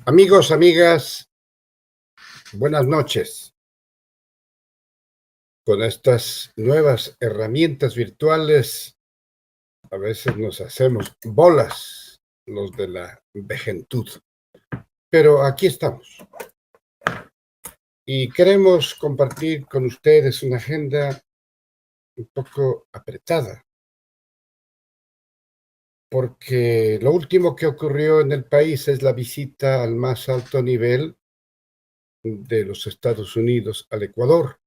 Amigos, amigas, buenas noches. Con estas nuevas herramientas virtuales, a veces nos hacemos bolas los de la vejentud, pero aquí estamos y queremos compartir con ustedes una agenda un poco apretada, porque lo último que ocurrió en el país es la visita al más alto nivel de los Estados Unidos al Ecuador.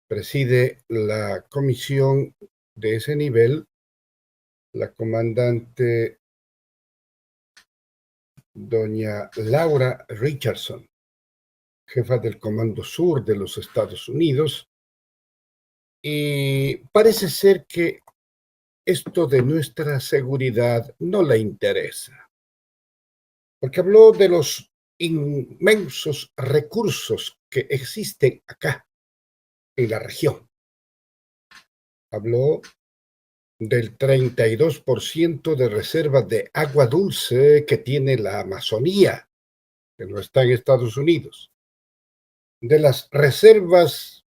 Preside la comisión de ese nivel la comandante doña Laura Richardson, jefa del Comando Sur de los Estados Unidos, y parece ser que esto de nuestra seguridad no le interesa, porque habló de los inmensos recursos que existen acá en la región. Habló del 32% de reservas de agua dulce que tiene la Amazonía, que no está en Estados Unidos, de las reservas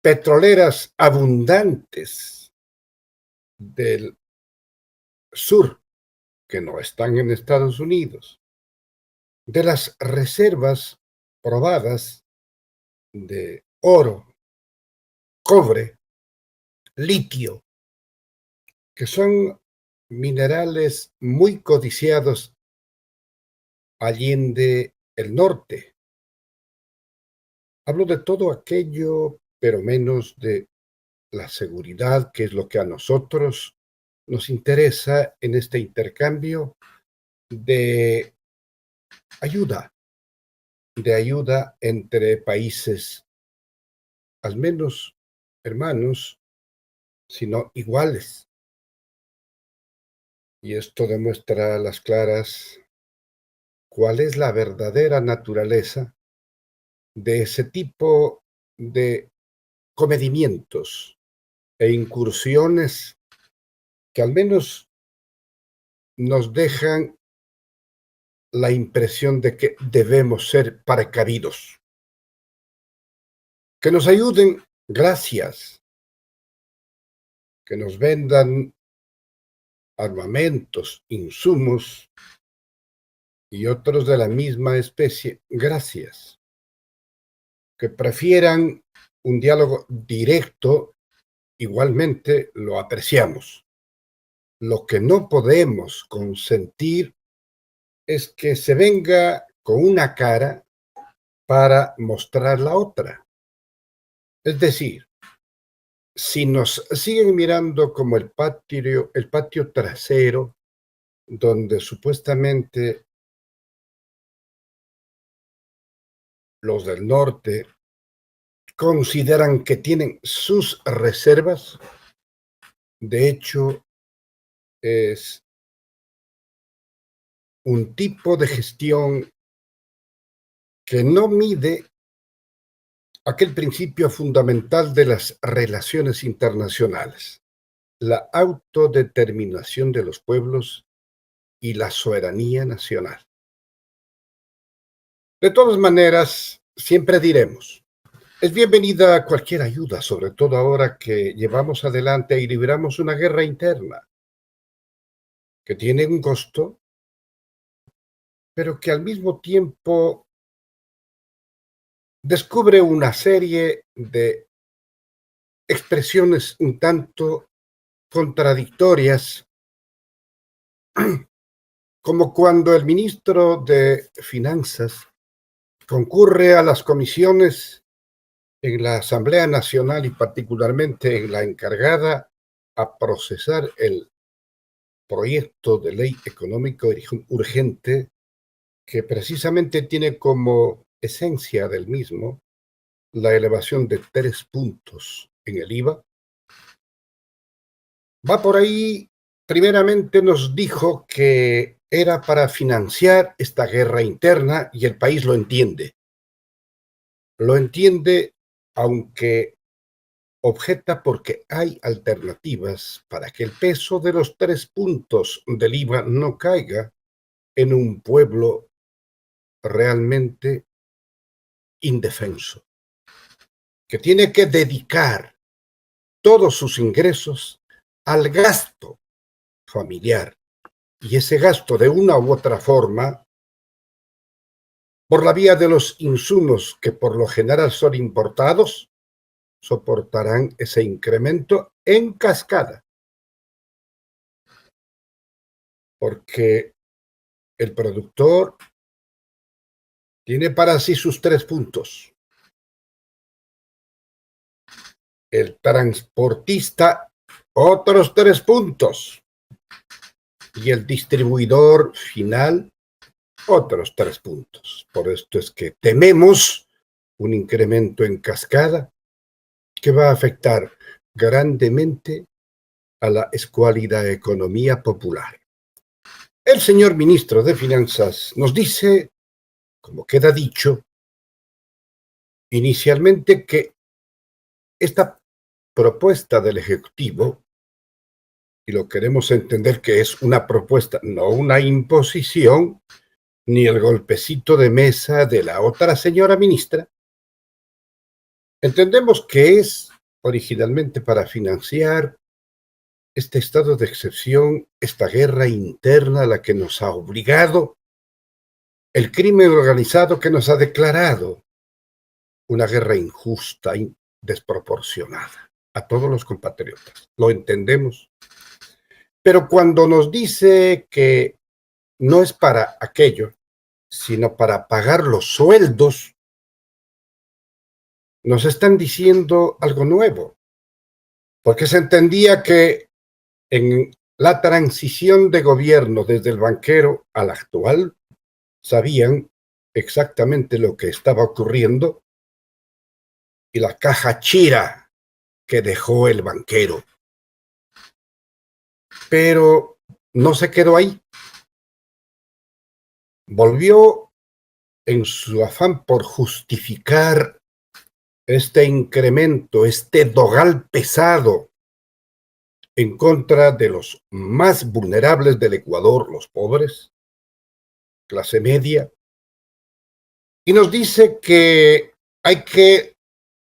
petroleras abundantes del sur, que no están en Estados Unidos, de las reservas probadas de oro, cobre, litio, que son minerales muy codiciados allende el norte. Hablo de todo aquello, pero menos de la seguridad, que es lo que a nosotros nos interesa en este intercambio de ayuda, de ayuda entre países, al menos hermanos, sino iguales. Y esto demuestra a las claras cuál es la verdadera naturaleza de ese tipo de comedimientos e incursiones que al menos nos dejan la impresión de que debemos ser precavidos. Que nos ayuden, gracias. Que nos vendan armamentos, insumos y otros de la misma especie, gracias. Que prefieran un diálogo directo, igualmente lo apreciamos. Lo que no podemos consentir es que se venga con una cara para mostrar la otra. Es decir, si nos siguen mirando como el patio trasero, donde supuestamente los del norte consideran que tienen sus reservas, de hecho, es un tipo de gestión que no mide aquel principio fundamental de las relaciones internacionales, la autodeterminación de los pueblos y la soberanía nacional. De todas maneras, siempre diremos, es bienvenida cualquier ayuda, sobre todo ahora que llevamos adelante y libramos una guerra interna, que tiene un costo, pero que al mismo tiempo descubre una serie de expresiones un tanto contradictorias, como cuando el ministro de Finanzas concurre a las comisiones en la Asamblea Nacional y particularmente en la encargada a procesar el proyecto de ley económico urgente que precisamente tiene como esencia del mismo la elevación de 3 puntos en el IVA. Va por ahí, primeramente nos dijo que era para financiar esta guerra interna y el país lo entiende. Lo entiende, aunque objeta porque hay alternativas para que el peso de los 3 puntos del IVA no caiga en un pueblo realmente indefenso, que tiene que dedicar todos sus ingresos al gasto familiar. Y ese gasto, de una u otra forma, por la vía de los insumos que por lo general son importados, soportarán ese incremento en cascada. Porque el productor tiene para sí sus 3 puntos. El transportista, otros 3 puntos. Y el distribuidor final, otros 3 puntos. Por esto es que tememos un incremento en cascada que va a afectar grandemente a la escuálida economía popular. El señor ministro de Finanzas nos dice, como queda dicho, inicialmente que esta propuesta del Ejecutivo, y lo queremos entender que es una propuesta, no una imposición, ni el golpecito de mesa de la otra señora ministra, entendemos que es originalmente para financiar este estado de excepción, esta guerra interna a la que nos ha obligado el crimen organizado, que nos ha declarado una guerra injusta y desproporcionada a todos los compatriotas. Lo entendemos. Pero cuando nos dice que no es para aquello, sino para pagar los sueldos, nos están diciendo algo nuevo, porque se entendía que en la transición de gobierno desde el banquero al actual, sabían exactamente lo que estaba ocurriendo y la caja chira que dejó el banquero. Pero no se quedó ahí. Volvió en su afán por justificar este incremento, este dogal pesado en contra de los más vulnerables del Ecuador, los pobres, clase media, y nos dice que hay que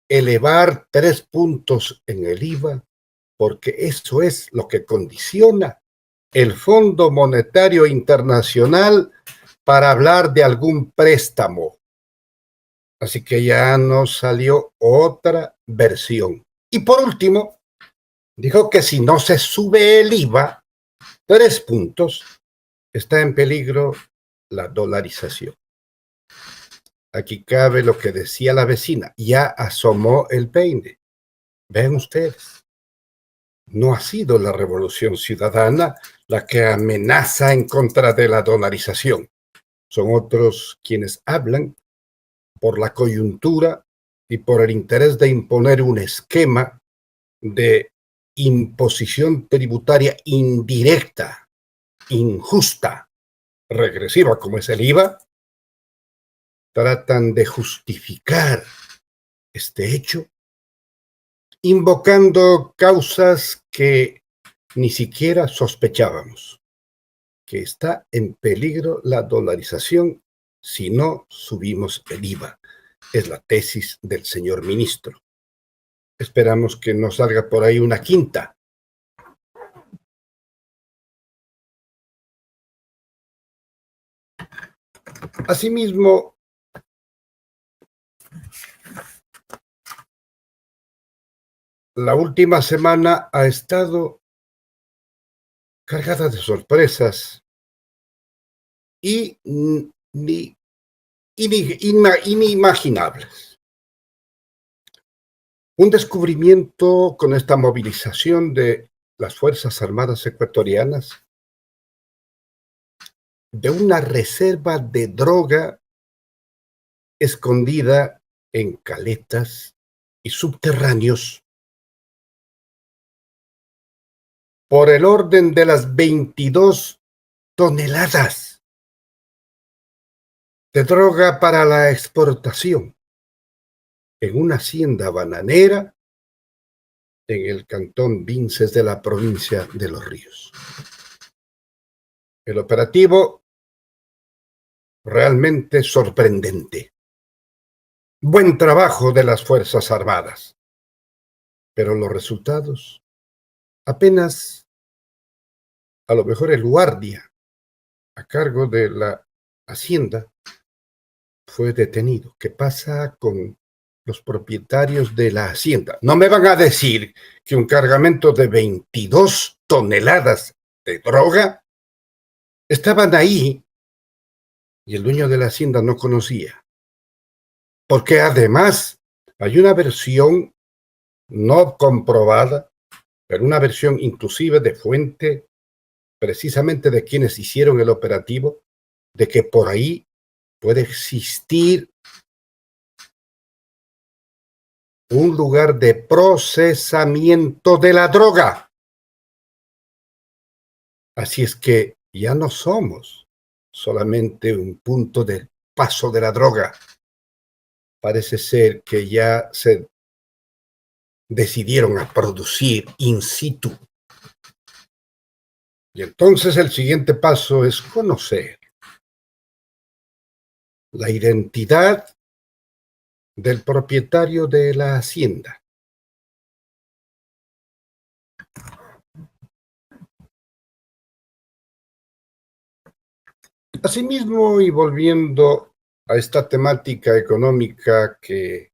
elevar 3 puntos en el IVA, porque eso es lo que condiciona el Fondo Monetario Internacional para hablar de algún préstamo. Así que ya nos salió otra versión. Y por último, dijo que si no se sube el IVA, 3 puntos, está en peligro la dolarización. Aquí cabe lo que decía la vecina, ya asomó el peine. Ven ustedes, no ha sido la Revolución Ciudadana la que amenaza en contra de la dolarización. Son otros quienes hablan por la coyuntura y por el interés de imponer un esquema de imposición tributaria indirecta, injusta, regresiva como es el IVA. Tratan de justificar este hecho invocando causas que ni siquiera sospechábamos, que está en peligro la dolarización si no subimos el IVA. Es la tesis del señor ministro. Esperamos que no salga por ahí una quinta. Asimismo, la última semana ha estado cargada de sorpresas y inimaginables. Un descubrimiento con esta movilización de las Fuerzas Armadas ecuatorianas de una reserva de droga escondida en caletas y subterráneos por el orden de las 22 toneladas de droga para la exportación en una hacienda bananera en el cantón Vinces de la provincia de Los Ríos. El operativo realmente sorprendente. Buen trabajo de las Fuerzas Armadas, pero los resultados, apenas a lo mejor el guardia a cargo de la Hacienda fue detenido. ¿Qué pasa con los propietarios de la Hacienda? No me van a decir que un cargamento de 22 toneladas de droga estaban ahí y el dueño de la Hacienda no conocía. Porque además hay una versión no comprobada, pero una versión inclusive de fuente precisamente de quienes hicieron el operativo, de que por ahí puede existir un lugar de procesamiento de la droga. Así es que ya no somos solamente un punto del paso de la droga. Parece ser que ya se decidieron a producir in situ. Y entonces el siguiente paso es conocer la identidad del propietario de la hacienda. Asimismo, y volviendo a esta temática económica que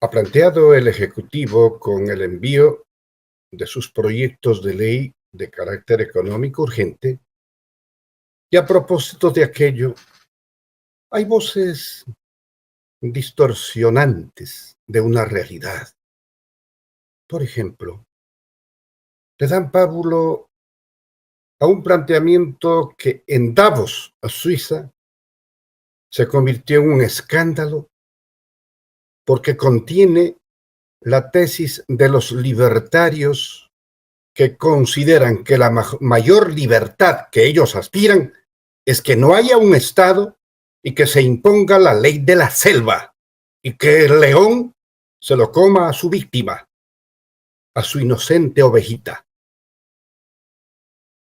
ha planteado el Ejecutivo con el envío de sus proyectos de ley de carácter económico urgente, y a propósito de aquello, hay voces distorsionantes de una realidad. Por ejemplo, le dan pábulo a un planteamiento que en Davos, a Suiza, se convirtió en un escándalo porque contiene la tesis de los libertarios que consideran que la mayor libertad que ellos aspiran es que no haya un Estado y que se imponga la ley de la selva y que el león se lo coma a su víctima, a su inocente ovejita.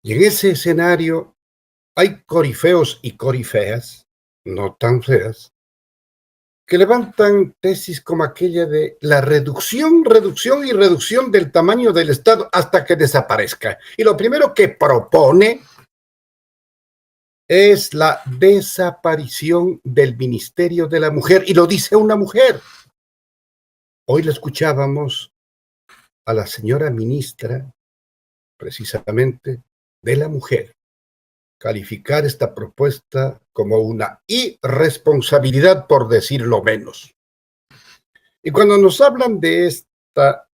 Y en ese escenario hay corifeos y corifeas, no tan feas, que levantan tesis como aquella de la reducción y reducción del tamaño del Estado hasta que desaparezca. Y lo primero que propone es la desaparición del Ministerio de la Mujer, y lo dice una mujer. Hoy le escuchábamos a la señora ministra, precisamente, de la Mujer, calificar esta propuesta como una irresponsabilidad, por decirlo menos. Y cuando nos hablan de esta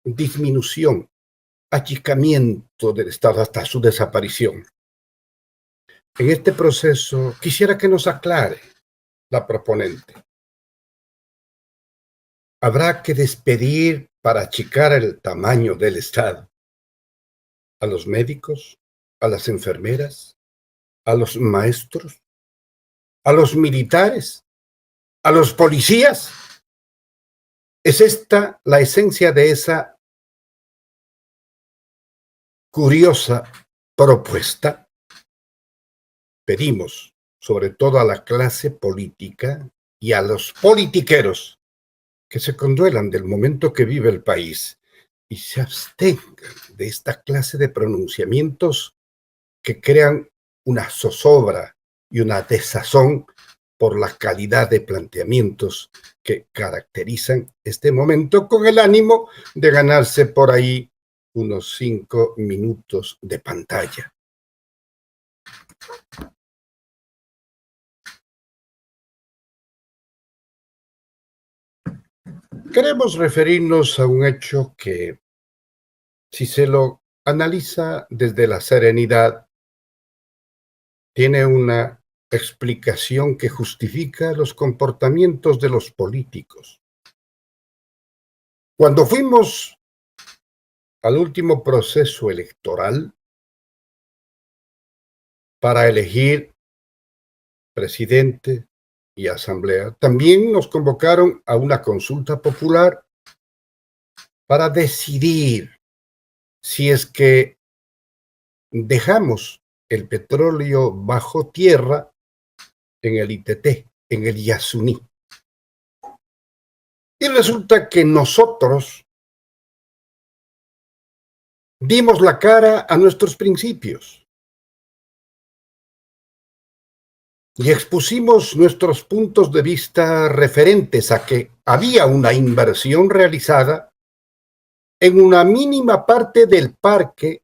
disminución, achicamiento del Estado hasta su desaparición, en este proceso quisiera que nos aclare la proponente. ¿Habrá que despedir para achicar el tamaño del Estado a los médicos, a las enfermeras, a los maestros, a los militares, a los policías? ¿Es esta la esencia de esa curiosa propuesta? Pedimos, sobre todo a la clase política y a los politiqueros, que se conduelan del momento que vive el país y se abstengan de esta clase de pronunciamientos que crean una zozobra y una desazón por la calidad de planteamientos que caracterizan este momento, con el ánimo de ganarse por ahí unos 5 minutos de pantalla. Queremos referirnos a un hecho que, si se lo analiza desde la serenidad, tiene una explicación que justifica los comportamientos de los políticos. Cuando fuimos al último proceso electoral para elegir presidente y asamblea, también nos convocaron a una consulta popular para decidir si es que dejamos el petróleo bajo tierra en el ITT, en el Yasuní. Y resulta que nosotros dimos la cara a nuestros principios y expusimos nuestros puntos de vista referentes a que había una inversión realizada en una mínima parte del parque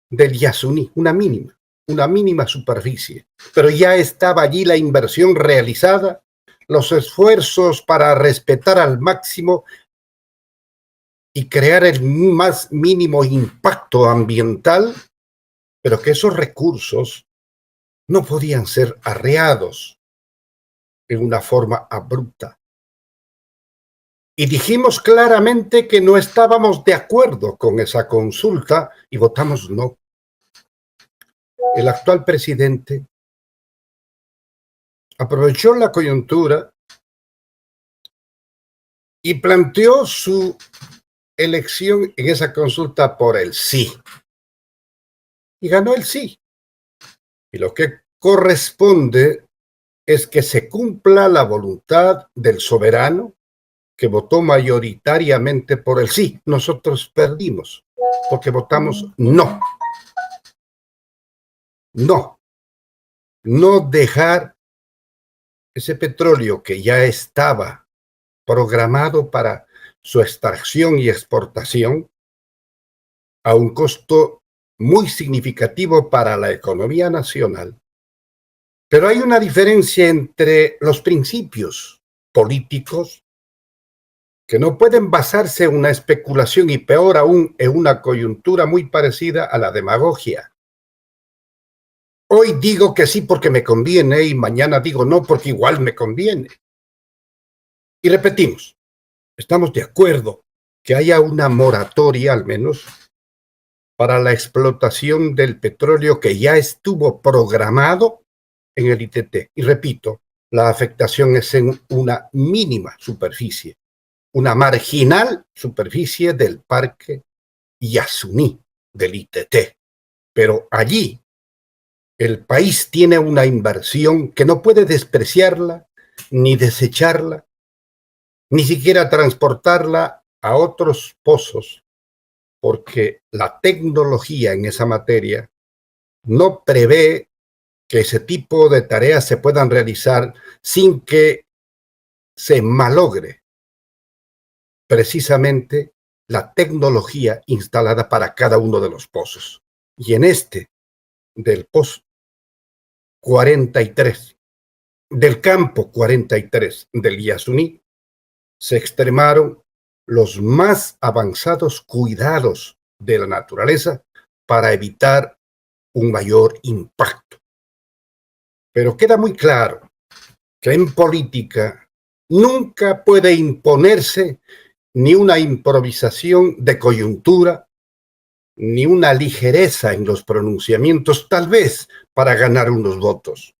del Yasuní, una mínima superficie, pero ya estaba allí la inversión realizada, los esfuerzos para respetar al máximo y crear el más mínimo impacto ambiental, pero que esos recursos no podían ser arreados en una forma abrupta. Y dijimos claramente que no estábamos de acuerdo con esa consulta y votamos no. El actual presidente aprovechó la coyuntura y planteó su elección en esa consulta por el sí. Y ganó el sí. Y lo que corresponde es que se cumpla la voluntad del soberano que votó mayoritariamente por el sí. Nosotros perdimos porque votamos no. No. No dejar ese petróleo que ya estaba programado para su extracción y exportación a un costo muy significativo para la economía nacional. Pero hay una diferencia entre los principios políticos que no pueden basarse en una especulación y peor aún en una coyuntura muy parecida a la demagogia. Hoy digo que sí porque me conviene y mañana digo no porque igual me conviene. Y repetimos, estamos de acuerdo que haya una moratoria al menos para la explotación del petróleo que ya estuvo programado en el ITT. Y repito, la afectación es en una mínima superficie, una marginal superficie del parque Yasuní, del ITT. Pero allí el país tiene una inversión que no puede despreciarla, ni desecharla, ni siquiera transportarla a otros pozos, porque la tecnología en esa materia no prevé que ese tipo de tareas se puedan realizar sin que se malogre precisamente la tecnología instalada para cada uno de los pozos. Y en este, del pozo 43, del campo 43 del Yasuní, se extremaron los más avanzados cuidados de la naturaleza para evitar un mayor impacto. Pero queda muy claro que en política nunca puede imponerse ni una improvisación de coyuntura, ni una ligereza en los pronunciamientos, tal vez para ganar unos votos.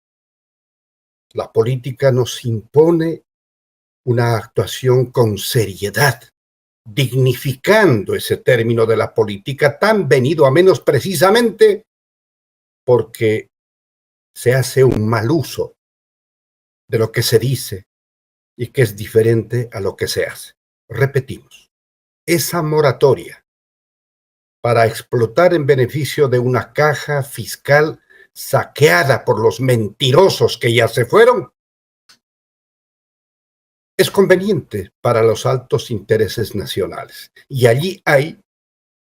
La política nos impone una actuación con seriedad, dignificando ese término de la política tan venido a menos precisamente porque se hace un mal uso de lo que se dice y que es diferente a lo que se hace. Repetimos, esa moratoria para explotar en beneficio de una caja fiscal saqueada por los mentirosos que ya se fueron, es conveniente para los altos intereses nacionales. Y allí hay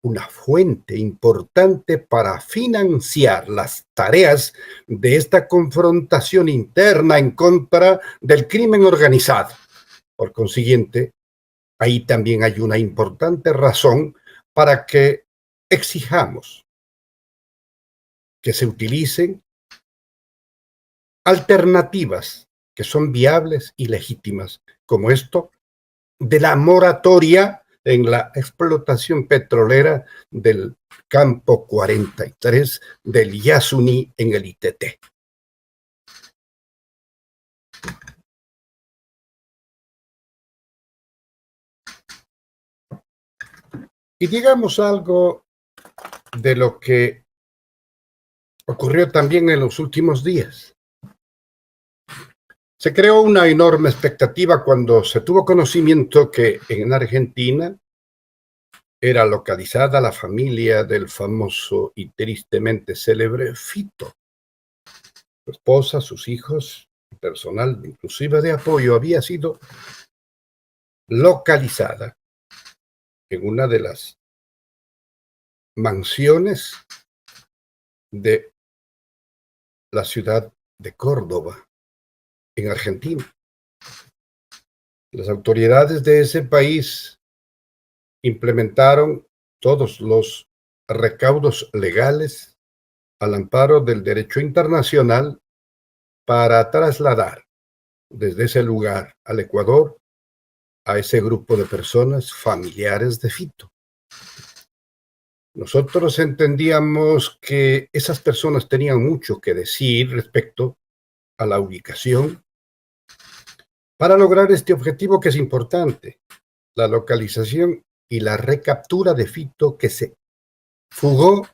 una fuente importante para financiar las tareas de esta confrontación interna en contra del crimen organizado. Por consiguiente, ahí también hay una importante razón para que exijamos que se utilicen alternativas que son viables y legítimas, como esto de la moratoria en la explotación petrolera del campo 43 del Yasuní en el ITT. Y digamos algo de lo que ocurrió también en los últimos días. Se creó una enorme expectativa cuando se tuvo conocimiento que en Argentina era localizada la familia del famoso y tristemente célebre Fito. Su esposa, sus hijos, personal inclusive de apoyo, había sido localizada en una de las mansiones de la ciudad de Córdoba, en Argentina. Las autoridades de ese país implementaron todos los recaudos legales al amparo del derecho internacional para trasladar desde ese lugar al Ecuador a ese grupo de personas familiares de Fito. Nosotros entendíamos que esas personas tenían mucho que decir respecto a la ubicación para lograr este objetivo que es importante, la localización y la recaptura de Fito, que se fugó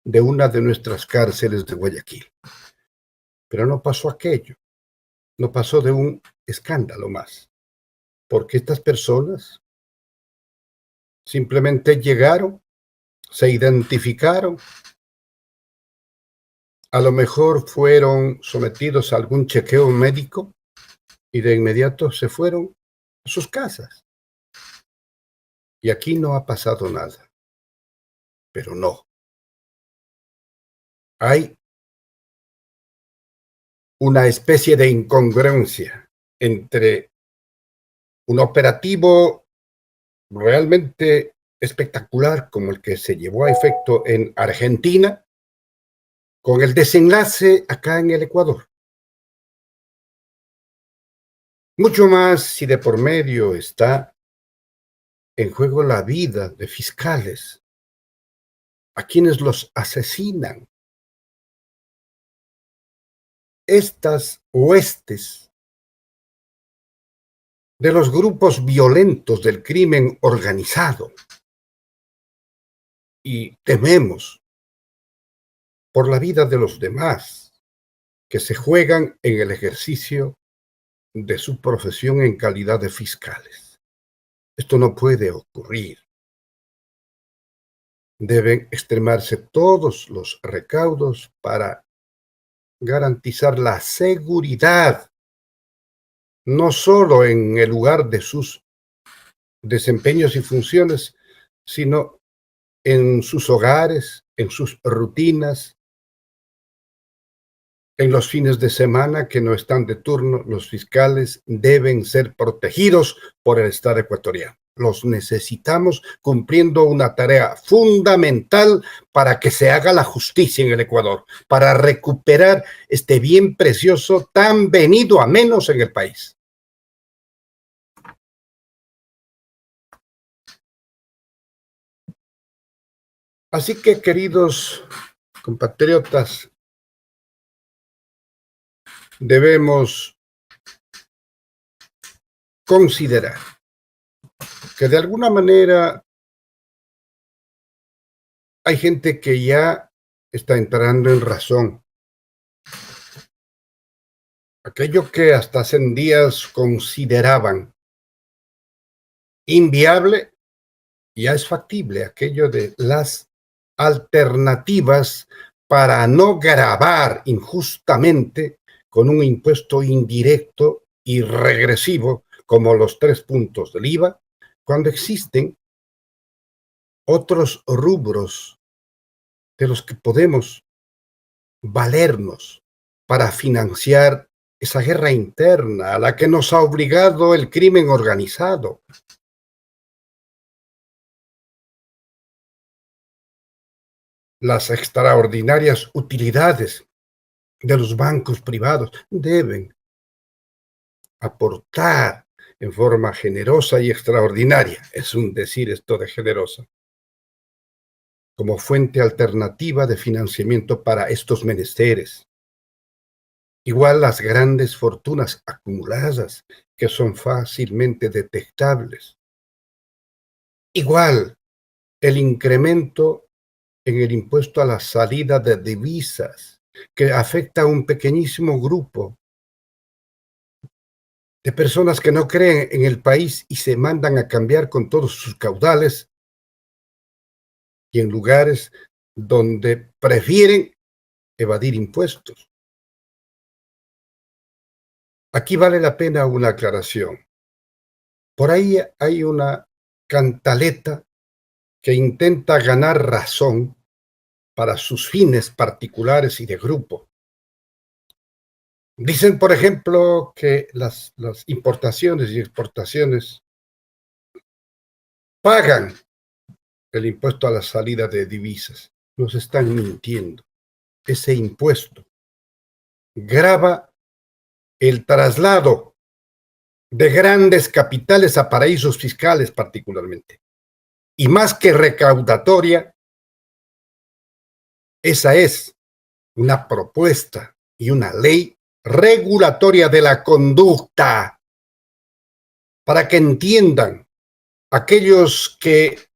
de una de nuestras cárceles de Guayaquil. Pero no pasó aquello, no pasó de un escándalo más, porque estas personas simplemente llegaron, se identificaron, a lo mejor fueron sometidos a algún chequeo médico y de inmediato se fueron a sus casas. Y aquí no ha pasado nada, pero no. Hay una especie de incongruencia entre un operativo realmente espectacular como el que se llevó a efecto en Argentina con el desenlace acá en el Ecuador. Mucho más si de por medio está en juego la vida de fiscales, a quienes los asesinan. Estas huestes de los grupos violentos del crimen organizado, y tememos por la vida de los demás que se juegan en el ejercicio de su profesión en calidad de fiscales. Esto no puede ocurrir. Deben extremarse todos los recaudos para garantizar la seguridad, no solo en el lugar de sus desempeños y funciones, sino en sus hogares, en sus rutinas, en los fines de semana que no están de turno. Los fiscales deben ser protegidos por el Estado ecuatoriano. Los necesitamos cumpliendo una tarea fundamental para que se haga la justicia en el Ecuador, para recuperar este bien precioso tan venido a menos en el país. Así que, queridos compatriotas, debemos considerar que de alguna manera hay gente que ya está entrando en razón. Aquello que hasta hace días consideraban inviable, ya es factible. Aquello de las alternativas para no gravar injustamente con un impuesto indirecto y regresivo, como los 3 puntos del IVA, cuando existen otros rubros de los que podemos valernos para financiar esa guerra interna a la que nos ha obligado el crimen organizado. Las extraordinarias utilidades de los bancos privados deben aportar en forma generosa y extraordinaria, es un decir esto de generosa, como fuente alternativa de financiamiento para estos menesteres. Igual las grandes fortunas acumuladas, que son fácilmente detectables. Igual el incremento en el impuesto a la salida de divisas, que afecta a un pequeñísimo grupo de personas que no creen en el país y se mandan a cambiar con todos sus caudales y en lugares donde prefieren evadir impuestos. Aquí vale la pena una aclaración. Por ahí hay una cantaleta que intenta ganar razón para sus fines particulares y de grupo. Dicen, por ejemplo, que las importaciones y exportaciones pagan el impuesto a la salida de divisas. Nos están mintiendo. Ese impuesto grava el traslado de grandes capitales a paraísos fiscales particularmente. Y más que recaudatoria, esa es una propuesta y una ley regulatoria de la conducta para que entiendan aquellos que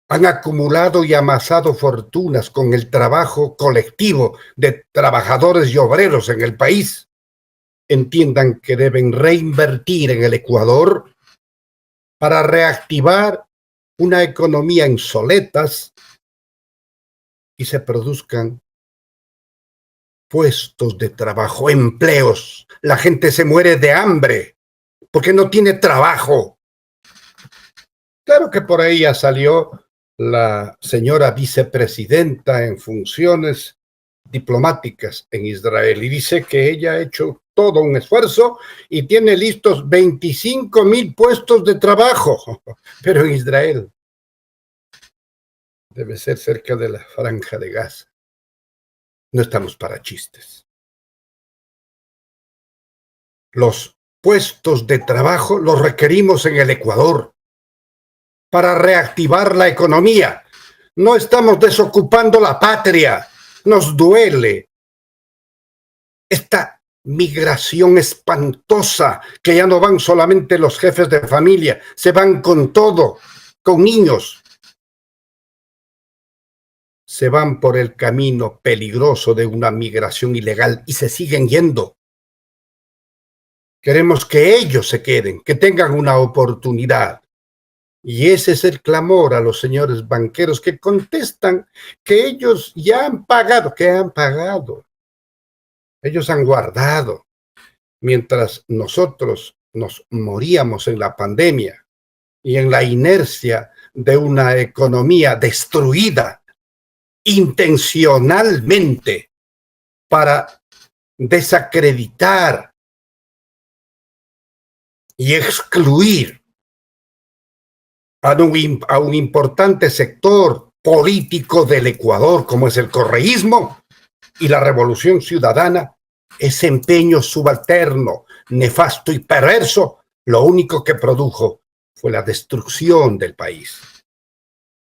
han acumulado y amasado fortunas con el trabajo colectivo de trabajadores y obreros en el país, entiendan que deben reinvertir en el Ecuador para reactivar una economía en soletas y se produzcan puestos de trabajo, empleos. La gente se muere de hambre porque no tiene trabajo. Claro que por ahí ya salió la señora vicepresidenta en funciones diplomáticas en Israel y dice que ella ha hecho todo un esfuerzo y tiene listos 25,000 puestos de trabajo, pero en Israel debe ser cerca de la Franja de Gaza. No estamos para chistes. Los puestos de trabajo los requerimos en el Ecuador para reactivar la economía. No estamos desocupando la patria. Nos duele esta migración espantosa, que ya no van solamente los jefes de familia, se van con todo, con niños. Se van por el camino peligroso de una migración ilegal y se siguen yendo. Queremos que ellos se queden, que tengan una oportunidad. Y ese es el clamor a los señores banqueros que contestan que ellos ya han pagado, que han pagado. Ellos han guardado. Mientras nosotros nos moríamos en la pandemia y en la inercia de una economía destruida intencionalmente para desacreditar y excluir a un importante sector político del Ecuador, como es el correísmo y la Revolución Ciudadana, ese empeño subalterno, nefasto y perverso, lo único que produjo fue la destrucción del país.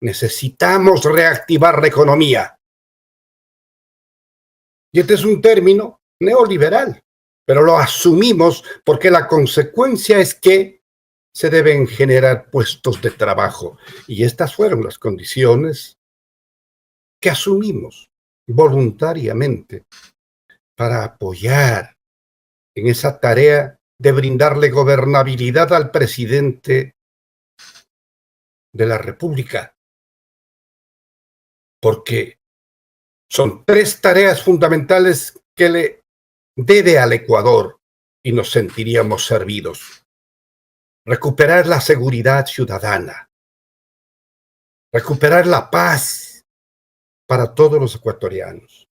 Necesitamos reactivar la economía. Y este es un término neoliberal, pero lo asumimos porque la consecuencia es que se deben generar puestos de trabajo. Y estas fueron las condiciones que asumimos voluntariamente para apoyar en esa tarea de brindarle gobernabilidad al presidente de la República. Porque son 3 tareas fundamentales que le debe al Ecuador y nos sentiríamos servidos. Recuperar la seguridad ciudadana, recuperar la paz para todos los ecuatorianos,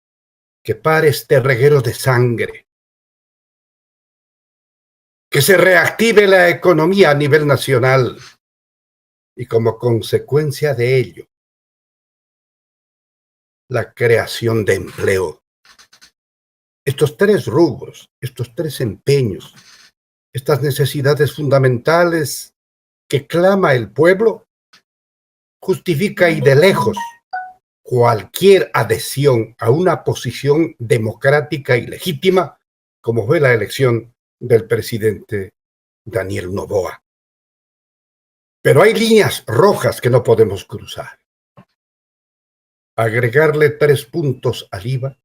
que pare este reguero de sangre, que se reactive la economía a nivel nacional y como consecuencia de ello, la creación de empleo. Estos 3 rubros, estos 3 empeños, estas necesidades fundamentales que clama el pueblo, justifica y de lejos cualquier adhesión a una posición democrática y legítima, como fue la elección del presidente Daniel Noboa. Pero hay líneas rojas que no podemos cruzar. Agregarle 3 puntos al IVA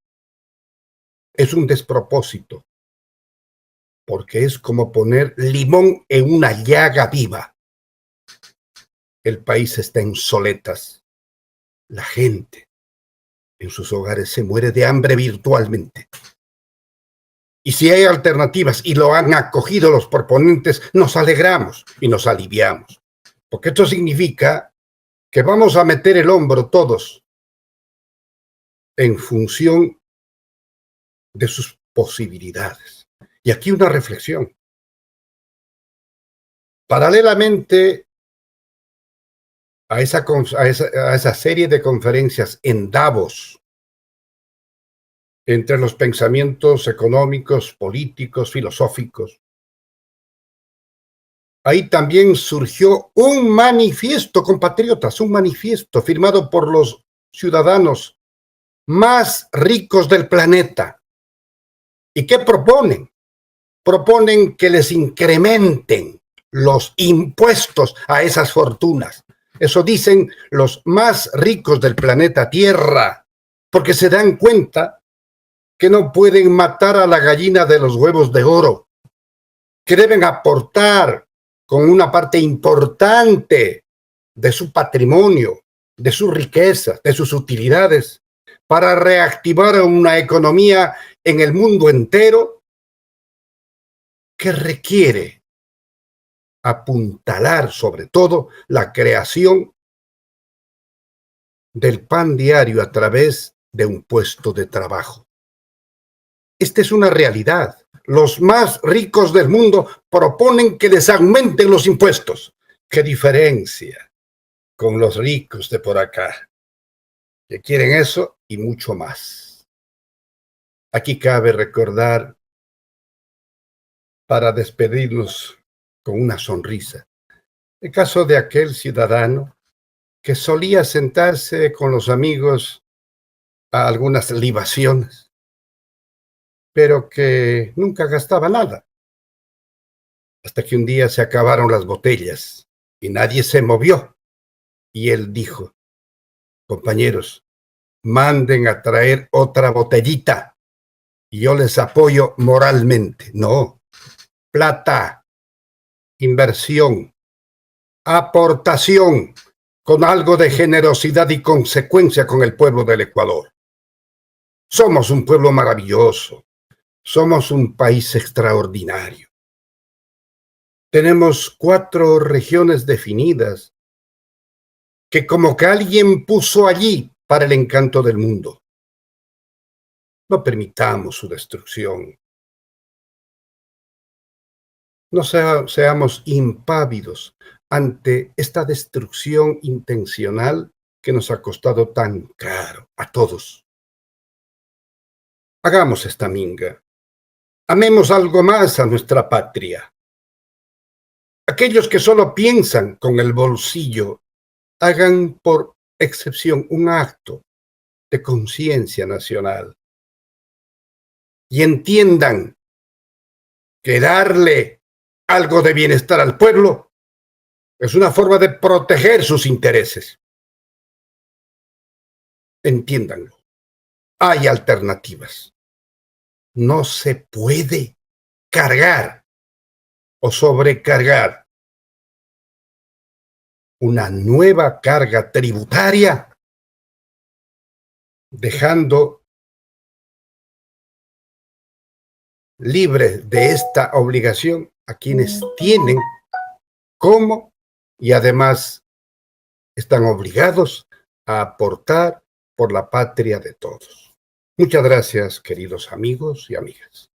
es un despropósito. porque es como poner limón en una llaga viva. El país está en soletas. La gente en sus hogares se muere de hambre virtualmente. Y si hay alternativas y lo han acogido los proponentes, nos alegramos y nos aliviamos. Porque esto significa que vamos a meter el hombro todos en función de sus posibilidades. Y aquí una reflexión. Paralelamente a esa serie de conferencias en Davos, entre los pensamientos económicos, políticos, filosóficos, ahí también surgió un manifiesto, compatriotas, un manifiesto firmado por los ciudadanos más ricos del planeta. ¿Y qué proponen? Proponen que les incrementen los impuestos a esas fortunas. Eso dicen los más ricos del planeta Tierra, porque se dan cuenta que no pueden matar a la gallina de los huevos de oro, que deben aportar con una parte importante de su patrimonio, de sus riquezas, de sus utilidades, para reactivar una economía en el mundo entero que requiere apuntalar sobre todo la creación del pan diario a través de un puesto de trabajo. Esta es una realidad. Los más ricos del mundo proponen que les aumenten los impuestos. ¿Qué diferencia con los ricos de por acá, que quieren eso y mucho más? Aquí cabe recordar, para despedirnos con una sonrisa, el caso de aquel ciudadano que solía sentarse con los amigos a algunas libaciones, pero que nunca gastaba nada, hasta que un día se acabaron las botellas y nadie se movió. Y él dijo: compañeros, manden a traer otra botellita y yo les apoyo moralmente. No, plata, inversión, aportación, con algo de generosidad y consecuencia con el pueblo del Ecuador. Somos un pueblo maravilloso, somos un país extraordinario. Tenemos 4 regiones definidas que como que alguien puso allí para el encanto del mundo. No permitamos su destrucción. No seamos impávidos ante esta destrucción intencional que nos ha costado tan caro a todos. Hagamos esta minga. Amemos algo más a nuestra patria. Aquellos que solo piensan con el bolsillo, hagan por excepción un acto de conciencia nacional y entiendan que darle algo de bienestar al pueblo es una forma de proteger sus intereses. Entiéndanlo. Hay alternativas. No se puede cargar o sobrecargar una nueva carga tributaria dejando libre de esta obligación a quienes tienen cómo y además están obligados a aportar por la patria de todos. Muchas gracias, queridos amigos y amigas.